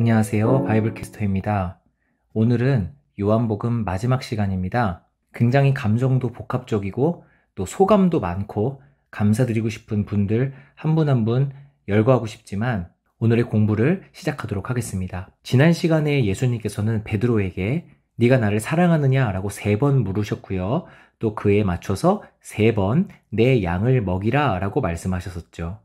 안녕하세요. 바이블캐스터입니다. 오늘은 요한복음 마지막 시간입니다. 굉장히 감정도 복합적이고 또 소감도 많고 감사드리고 싶은 분들 한 분 한 분 열거하고 싶지만 오늘의 공부를 시작하도록 하겠습니다. 지난 시간에 예수님께서는 베드로에게 네가 나를 사랑하느냐 라고 3번 물으셨고요. 또 그에 맞춰서 3번 내 양을 먹이라 라고 말씀하셨었죠.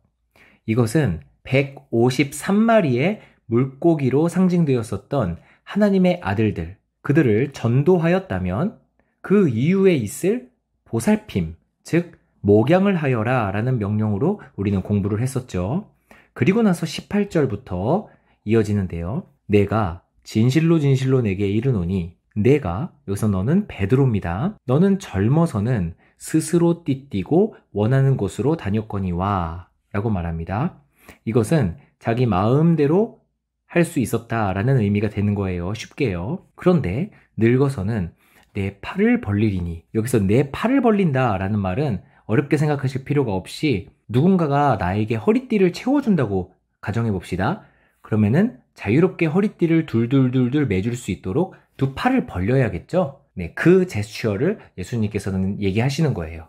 이것은 153마리의 물고기로 상징되었었던 하나님의 아들들, 그들을 전도하였다면 그 이후에 있을 보살핌, 즉 목양을 하여라 라는 명령으로 우리는 공부를 했었죠. 그리고 나서 18절부터 이어지는데요. 내가 진실로 진실로 내게 이르노니 내가, 여기서 너는 베드로입니다. 너는 젊어서는 스스로 띠띠고 원하는 곳으로 다녔거니와 라고 말합니다. 이것은 자기 마음대로 할 수 있었다라는 의미가 되는 거예요. 쉽게요. 그런데 늙어서는 내 팔을 벌리리니, 여기서 내 팔을 벌린다라는 말은 어렵게 생각하실 필요가 없이 누군가가 나에게 허리띠를 채워준다고 가정해 봅시다. 그러면은 자유롭게 허리띠를 둘둘둘둘 매줄 수 있도록 두 팔을 벌려야겠죠? 네, 그 제스처를 예수님께서는 얘기하시는 거예요.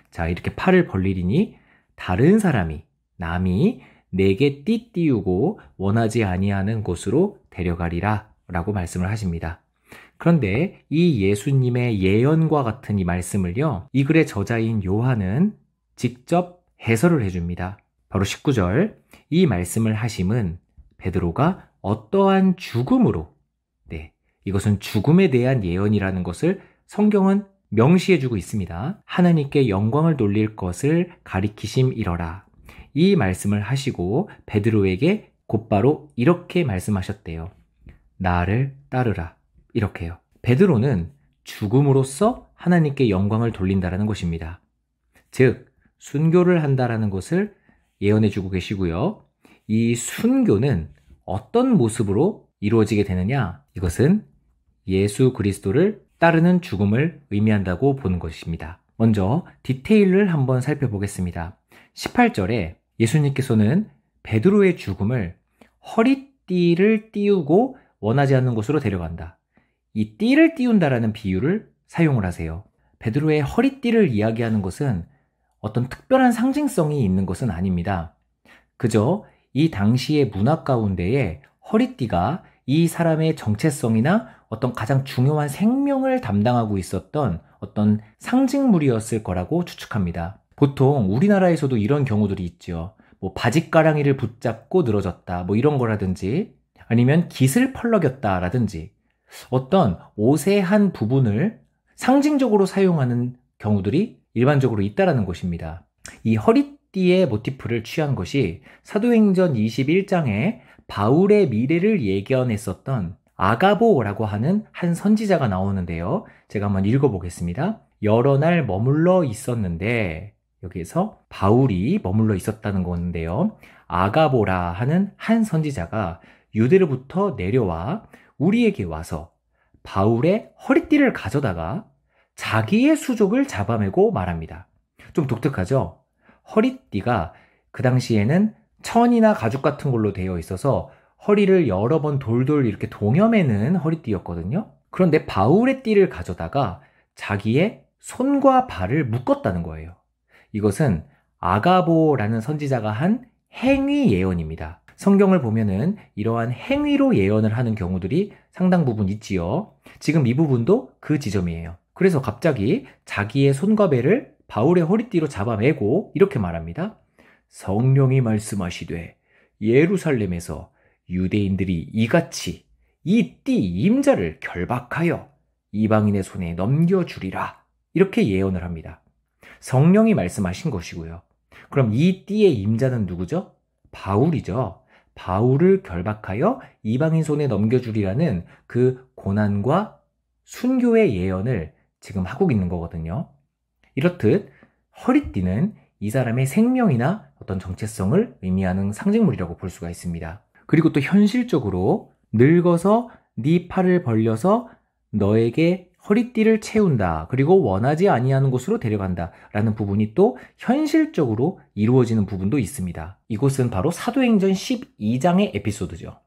자, 이렇게 팔을 벌리리니 다른 사람이, 남이 내게 띠띠우고 원하지 아니하는 곳으로 데려가리라 라고 말씀을 하십니다. 그런데 이 예수님의 예언과 같은 이 말씀을요, 이 글의 저자인 요한은 직접 해설을 해줍니다. 바로 19절, 이 말씀을 하심은 베드로가 어떠한 죽음으로, 네, 이것은 죽음에 대한 예언이라는 것을 성경은 명시해주고 있습니다. 하나님께 영광을 돌릴 것을 가리키심이러라. 이 말씀을 하시고 베드로에게 곧바로 이렇게 말씀하셨대요. 나를 따르라. 이렇게요. 베드로는 죽음으로써 하나님께 영광을 돌린다라는 것입니다. 즉, 순교를 한다라는 것을 예언해주고 계시고요. 이 순교는 어떤 모습으로 이루어지게 되느냐? 이것은 예수 그리스도를 따르는 죽음을 의미한다고 보는 것입니다. 먼저 디테일을 한번 살펴보겠습니다. 18절에 예수님께서는 베드로의 죽음을 허리띠를 띄우고 원하지 않는 곳으로 데려간다. 이 띠를 띄운다라는 비유를 사용을 하세요. 베드로의 허리띠를 이야기하는 것은 어떤 특별한 상징성이 있는 것은 아닙니다. 그저 이 당시의 문화 가운데에 허리띠가 이 사람의 정체성이나 어떤 가장 중요한 생명을 담당하고 있었던 어떤 상징물이었을 거라고 추측합니다. 보통 우리나라에서도 이런 경우들이 있죠. 뭐 바짓가랑이를 붙잡고 늘어졌다, 뭐 이런 거라든지, 아니면 깃을 펄럭였다라든지, 어떤 옷의 한 부분을 상징적으로 사용하는 경우들이 일반적으로 있다라는 것입니다. 이 허리띠의 모티프를 취한 것이 사도행전 21장에 바울의 미래를 예견했었던 아가보라고 하는 한 선지자가 나오는데요. 제가 한번 읽어보겠습니다. 여러 날 머물러 있었는데, 여기에서 바울이 머물러 있었다는 건데요. 아가보라 하는 한 선지자가 유대로부터 내려와 우리에게 와서 바울의 허리띠를 가져다가 자기의 수족을 잡아매고 말합니다. 좀 독특하죠? 허리띠가 그 당시에는 천이나 가죽 같은 걸로 되어 있어서 허리를 여러 번 돌돌 이렇게 동여매는 허리띠였거든요. 그런데 바울의 띠를 가져다가 자기의 손과 발을 묶었다는 거예요. 이것은 아가보라는 선지자가 한 행위 예언입니다. 성경을 보면은 이러한 행위로 예언을 하는 경우들이 상당 부분 있지요. 지금 이 부분도 그 지점이에요. 그래서 갑자기 자기의 손과 배를 바울의 허리띠로 잡아매고 이렇게 말합니다. 성령이 말씀하시되 예루살렘에서 유대인들이 이같이 이 띠 임자를 결박하여 이방인의 손에 넘겨주리라. 이렇게 예언을 합니다. 성령이 말씀하신 것이고요. 그럼 이 띠의 임자는 누구죠? 바울이죠. 바울을 결박하여 이방인 손에 넘겨주리라는 그 고난과 순교의 예언을 지금 하고 있는 거거든요. 이렇듯 허리띠는 이 사람의 생명이나 어떤 정체성을 의미하는 상징물이라고 볼 수가 있습니다. 그리고 또 현실적으로 늙어서 네 팔을 벌려서 너에게 허리띠를 채운다. 그리고 원하지 아니하는 곳으로 데려간다. 라는 부분이 또 현실적으로 이루어지는 부분도 있습니다. 이곳은 바로 사도행전 12장의 에피소드죠.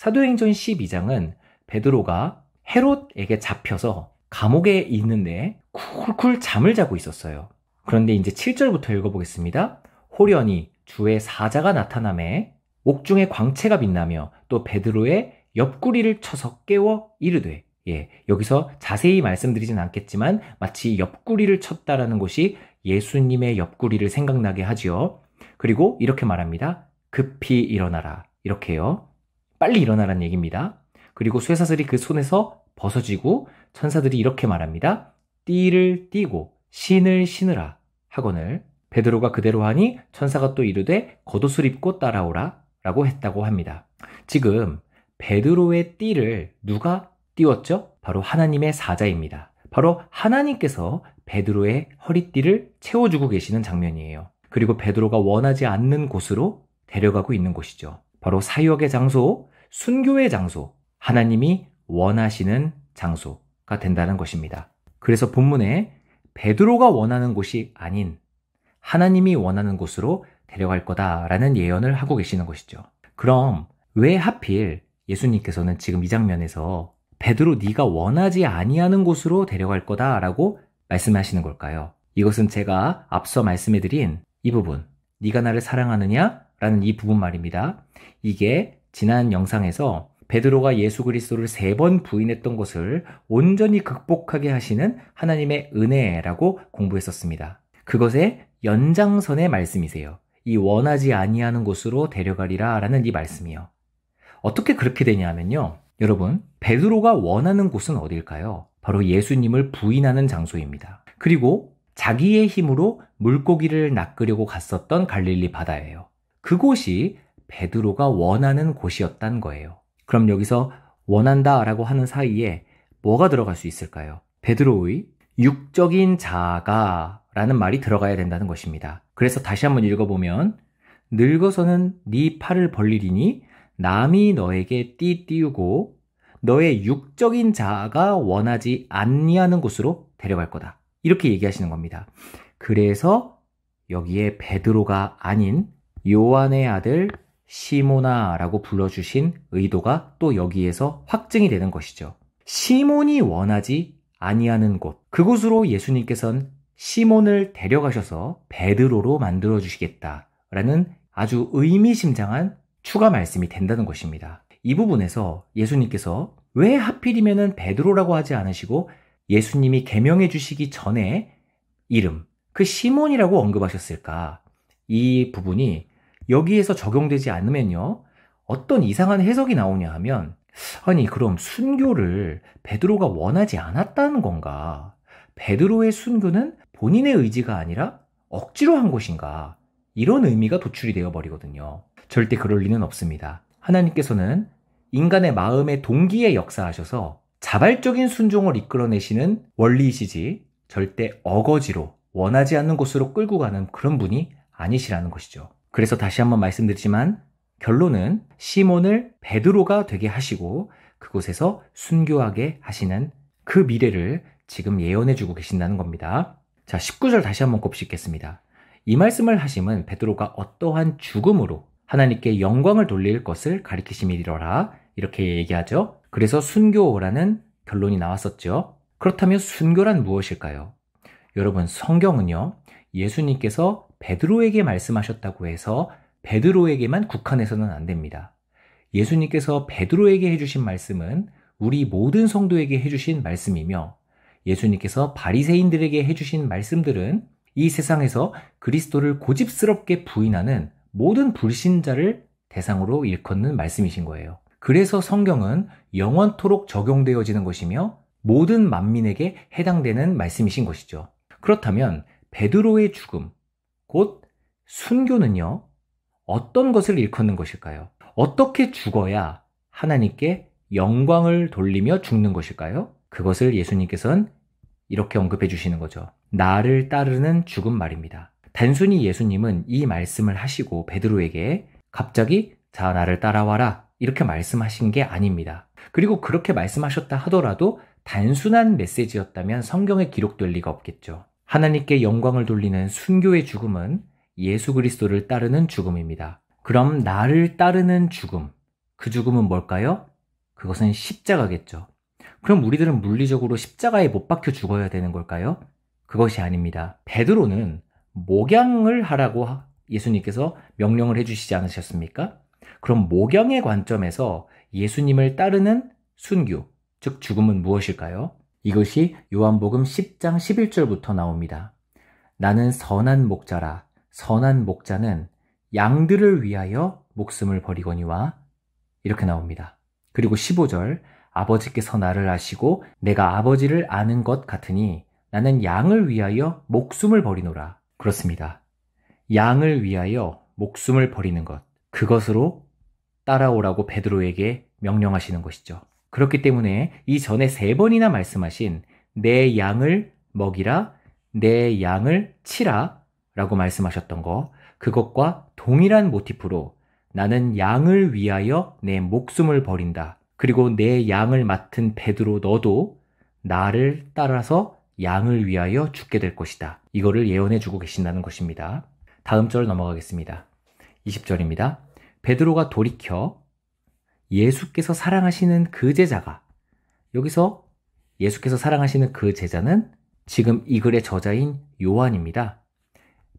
사도행전 12장은 베드로가 헤롯에게 잡혀서 감옥에 있는데 쿨쿨 잠을 자고 있었어요. 그런데 이제 7절부터 읽어보겠습니다. 호련히 주의 사자가 나타나매 옥중에 광채가 빛나며 또 베드로의 옆구리를 쳐서 깨워 이르되, 여기서 자세히 말씀드리진 않겠지만 마치 옆구리를 쳤다라는 것이 예수님의 옆구리를 생각나게 하지요. 그리고 이렇게 말합니다. 급히 일어나라. 이렇게요. 빨리 일어나라는 얘기입니다. 그리고 쇠사슬이 그 손에서 벗어지고 천사들이 이렇게 말합니다. 띠를 띠고 신을 신으라 하거늘 베드로가 그대로 하니 천사가 또 이르되 겉옷을 입고 따라오라 라고 했다고 합니다. 지금 베드로의 띠를 누가 띄웠죠? 바로 하나님의 사자입니다. 바로 하나님께서 베드로의 허리띠를 채워주고 계시는 장면이에요. 그리고 베드로가 원하지 않는 곳으로 데려가고 있는 곳이죠. 바로 사역의 장소, 순교의 장소, 하나님이 원하시는 장소가 된다는 것입니다. 그래서 본문에 베드로가 원하는 곳이 아닌 하나님이 원하는 곳으로 데려갈 거다라는 예언을 하고 계시는 것이죠. 그럼 왜 하필 예수님께서는 지금 이 장면에서 베드로 네가 원하지 아니하는 곳으로 데려갈 거다라고 말씀하시는 걸까요? 이것은 제가 앞서 말씀해드린 이 부분, 네가 나를 사랑하느냐? 라는 이 부분 말입니다. 이게 지난 영상에서 베드로가 예수 그리스도를 3번 부인했던 것을 온전히 극복하게 하시는 하나님의 은혜라고 공부했었습니다. 그것의 연장선의 말씀이세요. 이 원하지 아니하는 곳으로 데려가리라 라는 이 말씀이요. 어떻게 그렇게 되냐면요. 여러분, 베드로가 원하는 곳은 어딜까요? 바로 예수님을 부인하는 장소입니다. 그리고 자기의 힘으로 물고기를 낚으려고 갔었던 갈릴리 바다예요. 그곳이 베드로가 원하는 곳이었단 거예요. 그럼 여기서 원한다 라고 하는 사이에 뭐가 들어갈 수 있을까요? 베드로의 육적인 자아가 라는 말이 들어가야 된다는 것입니다. 그래서 다시 한번 읽어보면 늙어서는 네 팔을 벌리리니 남이 너에게 띠 띄우고 너의 육적인 자아가 원하지 않니하는 곳으로 데려갈 거다. 이렇게 얘기하시는 겁니다. 그래서 여기에 베드로가 아닌 요한의 아들 시모나라고 불러주신 의도가 또 여기에서 확증이 되는 것이죠. 시몬이 원하지 아니하는 곳, 그곳으로 예수님께서는 시몬을 데려가셔서 베드로로 만들어주시겠다라는 아주 의미심장한 추가 말씀이 된다는 것입니다. 이 부분에서 예수님께서 왜 하필이면 베드로라고 하지 않으시고 예수님이 계명해 주시기 전에 이름, 그 시몬이라고 언급하셨을까? 이 부분이 여기에서 적용되지 않으면요, 어떤 이상한 해석이 나오냐 하면, 아니 그럼 순교를 베드로가 원하지 않았다는 건가? 베드로의 순교는 본인의 의지가 아니라 억지로 한 것인가? 이런 의미가 도출이 되어 버리거든요. 절대 그럴 리는 없습니다. 하나님께서는 인간의 마음의 동기에 역사하셔서 자발적인 순종을 이끌어내시는 원리이시지 절대 어거지로 원하지 않는 곳으로 끌고 가는 그런 분이 아니시라는 것이죠. 그래서 다시 한번 말씀드리지만 결론은 시몬을 베드로가 되게 하시고 그곳에서 순교하게 하시는 그 미래를 지금 예언해주고 계신다는 겁니다. 자, 19절 다시 한번 곱씹겠습니다. 이 말씀을 하심은 베드로가 어떠한 죽음으로 하나님께 영광을 돌릴 것을 가리키심이리라 이렇게 얘기하죠. 그래서 순교라는 결론이 나왔었죠. 그렇다면 순교란 무엇일까요? 여러분, 성경은요, 예수님께서 베드로에게 말씀하셨다고 해서 베드로에게만 국한해서는 안 됩니다. 예수님께서 베드로에게 해주신 말씀은 우리 모든 성도에게 해주신 말씀이며 예수님께서 바리새인들에게 해주신 말씀들은 이 세상에서 그리스도를 고집스럽게 부인하는 모든 불신자를 대상으로 일컫는 말씀이신 거예요. 그래서 성경은 영원토록 적용되어지는 것이며 모든 만민에게 해당되는 말씀이신 것이죠. 그렇다면 베드로의 죽음, 곧 순교는요, 어떤 것을 일컫는 것일까요? 어떻게 죽어야 하나님께 영광을 돌리며 죽는 것일까요? 그것을 예수님께서는 이렇게 언급해 주시는 거죠. 나를 따르는 죽음 말입니다. 단순히 예수님은 이 말씀을 하시고 베드로에게 갑자기 자, 나를 따라와라 이렇게 말씀하신 게 아닙니다. 그리고 그렇게 말씀하셨다 하더라도 단순한 메시지였다면 성경에 기록될 리가 없겠죠. 하나님께 영광을 돌리는 순교의 죽음은 예수 그리스도를 따르는 죽음입니다. 그럼 나를 따르는 죽음, 그 죽음은 뭘까요? 그것은 십자가겠죠. 그럼 우리들은 물리적으로 십자가에 못 박혀 죽어야 되는 걸까요? 그것이 아닙니다. 베드로는 목양을 하라고 예수님께서 명령을 해주시지 않으셨습니까? 그럼 목양의 관점에서 예수님을 따르는 순교, 즉 죽음은 무엇일까요? 이것이 요한복음 10장 11절부터 나옵니다. 나는 선한 목자라. 선한 목자는 양들을 위하여 목숨을 버리거니와, 이렇게 나옵니다. 그리고 15절, 아버지께서 나를 아시고 내가 아버지를 아는 것 같으니 나는 양을 위하여 목숨을 버리노라. 그렇습니다. 양을 위하여 목숨을 버리는 것, 그것으로 따라오라고 베드로에게 명령하시는 것이죠. 그렇기 때문에 이전에 3번이나 말씀하신 내 양을 먹이라, 내 양을 치라 라고 말씀하셨던 거, 그것과 동일한 모티프로 나는 양을 위하여 내 목숨을 버린다. 그리고 내 양을 맡은 베드로 너도 나를 따라서 양을 위하여 죽게 될 것이다. 이거를 예언해 주고 계신다는 것입니다. 다음 절 넘어가겠습니다. 20절입니다. 베드로가 돌이켜 예수께서 사랑하시는 그 제자가, 여기서 예수께서 사랑하시는 그 제자는 지금 이 글의 저자인 요한입니다.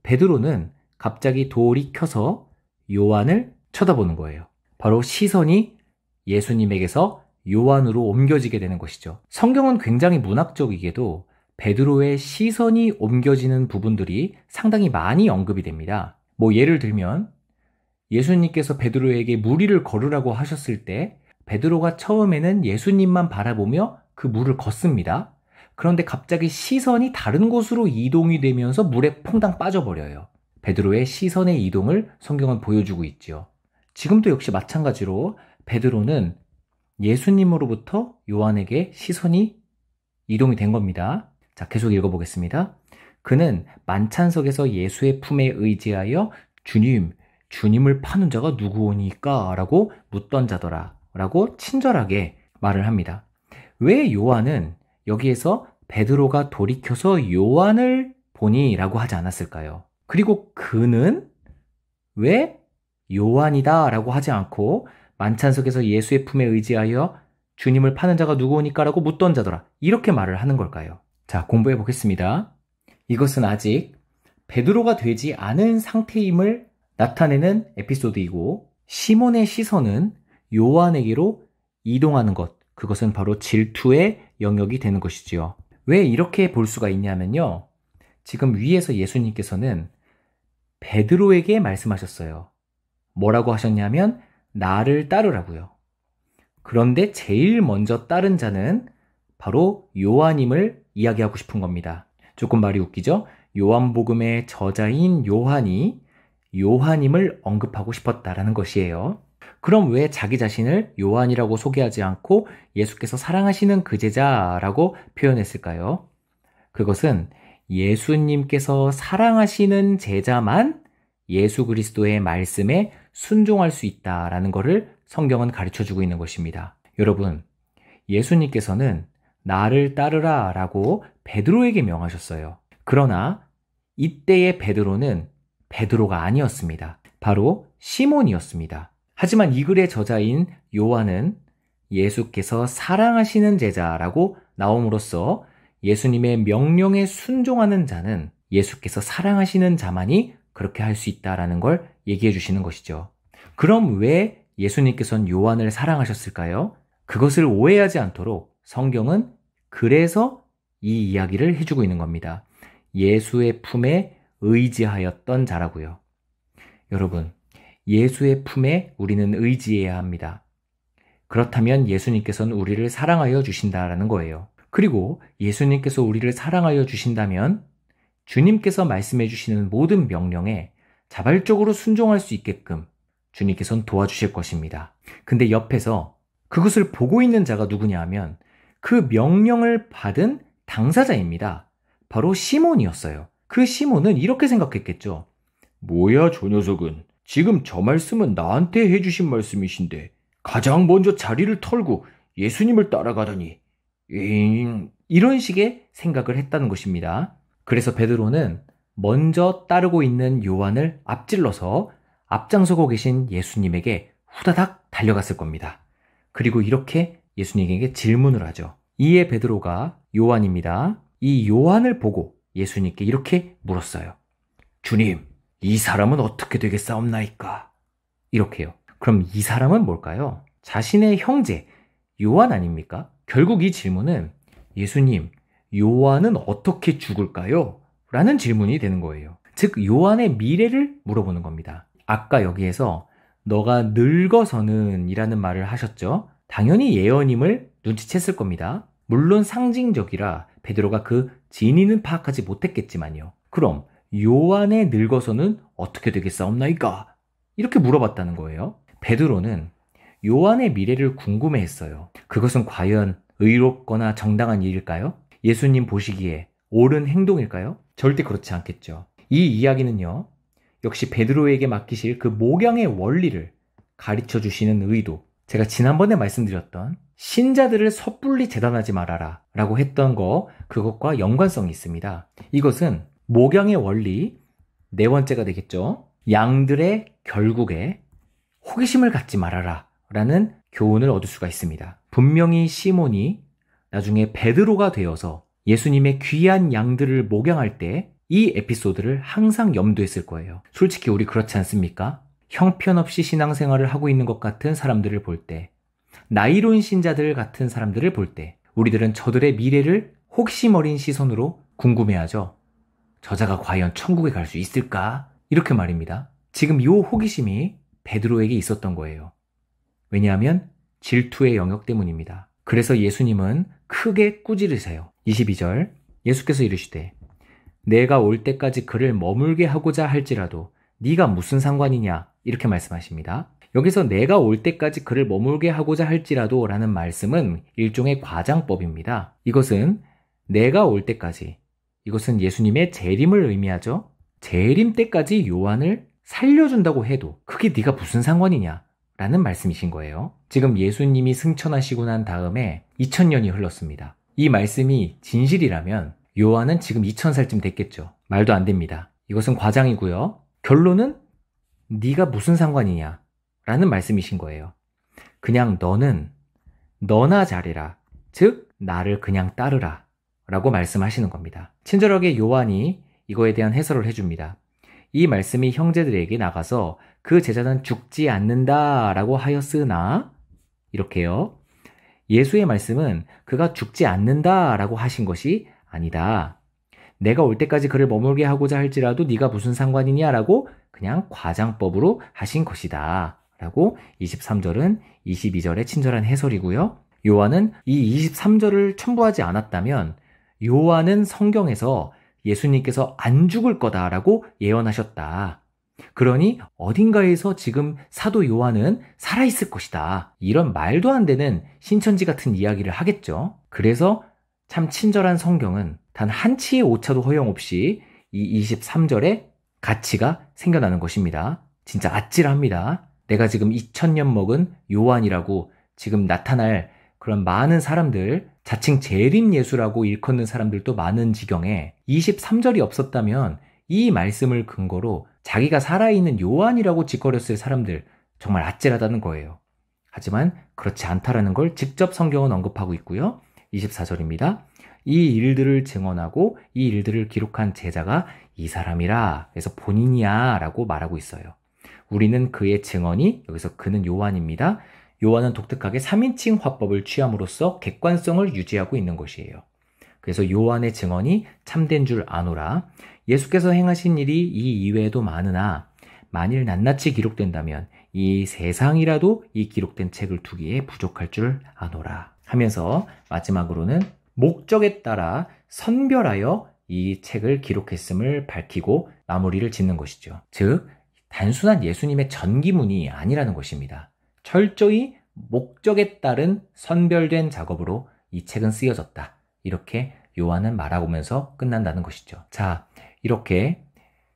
베드로는 갑자기 돌이켜서 요한을 쳐다보는 거예요. 바로 시선이 예수님에게서 요한으로 옮겨지게 되는 것이죠. 성경은 굉장히 문학적이게도 베드로의 시선이 옮겨지는 부분들이 상당히 많이 언급이 됩니다. 예를 들면 예수님께서 베드로에게 무리를 걸으라고 하셨을 때 베드로가 처음에는 예수님만 바라보며 그 물을 걷습니다. 그런데 갑자기 시선이 다른 곳으로 이동이 되면서 물에 퐁당 빠져버려요. 베드로의 시선의 이동을 성경은 보여주고 있죠. 지금도 역시 마찬가지로 베드로는 예수님으로부터 요한에게 시선이 이동이 된 겁니다. 자, 계속 읽어보겠습니다. 그는 만찬석에서 예수의 품에 의지하여 주님을 파는 자가 누구오니까? 라고 묻던 자더라 라고 친절하게 말을 합니다. 왜 요한은 여기에서 베드로가 돌이켜서 요한을 보니 라고 하지 않았을까요? 그리고 그는 왜 요한이다 라고 하지 않고 만찬석에서 예수의 품에 의지하여 주님을 파는 자가 누구오니까? 라고 묻던 자더라, 이렇게 말을 하는 걸까요? 자, 공부해 보겠습니다. 이것은 아직 베드로가 되지 않은 상태임을 나타내는 에피소드이고, 시몬의 시선은 요한에게로 이동하는 것, 그것은 바로 질투의 영역이 되는 것이지요. 왜 이렇게 볼 수가 있냐면요, 지금 위에서 예수님께서는 베드로에게 말씀하셨어요. 뭐라고 하셨냐면 나를 따르라고요. 그런데 제일 먼저 따른 자는 바로 요한임을 이야기하고 싶은 겁니다. 조금 말이 웃기죠? 요한복음의 저자인 요한이 요한임을 언급하고 싶었다라는 것이에요. 그럼 왜 자기 자신을 요한이라고 소개하지 않고 예수께서 사랑하시는 그 제자라고 표현했을까요? 그것은 예수님께서 사랑하시는 제자만 예수 그리스도의 말씀에 순종할 수 있다라는 것을 성경은 가르쳐주고 있는 것입니다. 여러분, 예수님께서는 나를 따르라 라고 베드로에게 명하셨어요. 그러나 이때의 베드로는 베드로가 아니었습니다. 바로 시몬이었습니다. 하지만 이 글의 저자인 요한은 예수께서 사랑하시는 제자라고 나옴으로써 예수님의 명령에 순종하는 자는 예수께서 사랑하시는 자만이 그렇게 할 수 있다라는 걸 얘기해 주시는 것이죠. 그럼 왜 예수님께서는 요한을 사랑하셨을까요? 그것을 오해하지 않도록 성경은 그래서 이 이야기를 해주고 있는 겁니다. 예수의 품에 의지하였던 자라고요. 여러분, 예수의 품에 우리는 의지해야 합니다. 그렇다면 예수님께서는 우리를 사랑하여 주신다라는 거예요. 그리고 예수님께서 우리를 사랑하여 주신다면 주님께서 말씀해 주시는 모든 명령에 자발적으로 순종할 수 있게끔 주님께서는 도와주실 것입니다. 근데 옆에서 그것을 보고 있는 자가 누구냐 하면 그 명령을 받은 당사자입니다. 바로 시몬이었어요. 그 시몬은 이렇게 생각했겠죠. 뭐야, 저 녀석은 지금 저 말씀은 나한테 해주신 말씀이신데 가장 먼저 자리를 털고 예수님을 따라가다니, 이런 식의 생각을 했다는 것입니다. 그래서 베드로는 먼저 따르고 있는 요한을 앞질러서 앞장서고 계신 예수님에게 후다닥 달려갔을 겁니다. 그리고 이렇게 예수님에게 질문을 하죠. 이에 베드로가 요한입니다. 이 요한을 보고 예수님께 이렇게 물었어요. 주님, 이 사람은 어떻게 되겠사옵나이까? 이렇게요. 그럼 이 사람은 뭘까요? 자신의 형제 요한 아닙니까? 결국 이 질문은 예수님, 요한은 어떻게 죽을까요? 라는 질문이 되는 거예요. 즉 요한의 미래를 물어보는 겁니다. 아까 여기에서 너가 늙어서는 이라는 말을 하셨죠? 당연히 예언임을 눈치챘을 겁니다. 물론 상징적이라 베드로가 그 진위는 파악하지 못했겠지만요. 그럼 요한의 늙어서는 어떻게 되겠사옵나이까? 이렇게 물어봤다는 거예요. 베드로는 요한의 미래를 궁금해했어요. 그것은 과연 의롭거나 정당한 일일까요? 예수님 보시기에 옳은 행동일까요? 절대 그렇지 않겠죠. 이 이야기는요, 역시 베드로에게 맡기실 그 목양의 원리를 가르쳐 주시는 의도, 제가 지난번에 말씀드렸던 신자들을 섣불리 재단하지 말아라 라고 했던 그것과 연관성이 있습니다. 이것은 목양의 원리 네 번째가 되겠죠. 양들의 결국에 호기심을 갖지 말아라 라는 교훈을 얻을 수가 있습니다. 분명히 시몬이 나중에 베드로가 되어서 예수님의 귀한 양들을 목양할 때 이 에피소드를 항상 염두했을 거예요. 솔직히 우리 그렇지 않습니까? 형편없이 신앙생활을 하고 있는 것 같은 사람들을 볼 때, 나이로운 신자들 같은 사람들을 볼 때 우리들은 저들의 미래를 호기심 어린 시선으로 궁금해하죠. 저자가 과연 천국에 갈 수 있을까? 이렇게 말입니다. 지금 이 호기심이 베드로에게 있었던 거예요. 왜냐하면 질투의 영역 때문입니다. 그래서 예수님은 크게 꾸짖으세요. 22절 예수께서 이르시되 내가 올 때까지 그를 머물게 하고자 할지라도 네가 무슨 상관이냐 이렇게 말씀하십니다. 여기서 내가 올 때까지 그를 머물게 하고자 할지라도 라는 말씀은 일종의 과장법입니다. 이것은 내가 올 때까지, 이것은 예수님의 재림을 의미하죠. 재림 때까지 요한을 살려준다고 해도 그게 네가 무슨 상관이냐 라는 말씀이신 거예요. 지금 예수님이 승천하시고 난 다음에 2000년이 흘렀습니다. 이 말씀이 진실이라면 요한은 지금 2000살쯤 됐겠죠. 말도 안 됩니다. 이것은 과장이고요. 결론은 네가 무슨 상관이냐 라는 말씀이신 거예요. 그냥 너는 너나 잘해라. 즉 나를 그냥 따르라 라고 말씀하시는 겁니다. 친절하게 요한이 이거에 대한 해설을 해줍니다. 이 말씀이 형제들에게 나가서 그 제자는 죽지 않는다 라고 하였으나 이렇게요. 예수의 말씀은 그가 죽지 않는다 라고 하신 것이 아니다. 내가 올 때까지 그를 머물게 하고자 할지라도 네가 무슨 상관이냐 라고 그냥 과장법으로 하신 것이다 라고 23절은 22절의 친절한 해설이고요. 요한은 이 23절을 첨부하지 않았다면 요한은 성경에서 예수님께서 안 죽을 거다라고 예언하셨다. 그러니 어딘가에서 지금 사도 요한은 살아있을 것이다. 이런 말도 안 되는 신천지 같은 이야기를 하겠죠. 그래서 참 친절한 성경은 단 한 치의 오차도 허용 없이 이 23절에 가치가 생겨나는 것입니다. 진짜 아찔합니다. 내가 지금 2000년 먹은 요한이라고 지금 나타날 그런 많은 사람들, 자칭 재림 예수라고 일컫는 사람들도 많은 지경에 23절이 없었다면 이 말씀을 근거로 자기가 살아있는 요한이라고 짓거렸을 사람들 정말 아찔하다는 거예요. 하지만 그렇지 않다라는 걸 직접 성경은 언급하고 있고요. 24절입니다. 이 일들을 증언하고 이 일들을 기록한 제자가 이 사람이라, 그래서 본인이야 라고 말하고 있어요. 우리는 그의 증언이, 여기서 그는 요한입니다. 요한은 독특하게 3인칭 화법을 취함으로써 객관성을 유지하고 있는 것이에요. 그래서 요한의 증언이 참된 줄 아노라. 예수께서 행하신 일이 이 이외에도 많으나 만일 낱낱이 기록된다면 이 세상이라도 이 기록된 책을 두기에 부족할 줄 아노라 하면서 마지막으로는 목적에 따라 선별하여 이 책을 기록했음을 밝히고 마무리를 짓는 것이죠. 즉 단순한 예수님의 전기문이 아니라는 것입니다. 철저히 목적에 따른 선별된 작업으로 이 책은 쓰여졌다. 이렇게 요한은 말하면서 끝난다는 것이죠. 자, 이렇게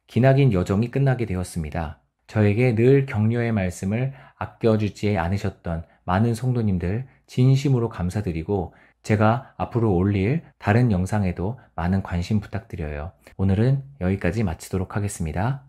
기나긴 여정이 끝나게 되었습니다. 저에게 늘 격려의 말씀을 아껴주지 않으셨던 많은 성도님들 진심으로 감사드리고 제가 앞으로 올릴 다른 영상에도 많은 관심 부탁드려요. 오늘은 여기까지 마치도록 하겠습니다.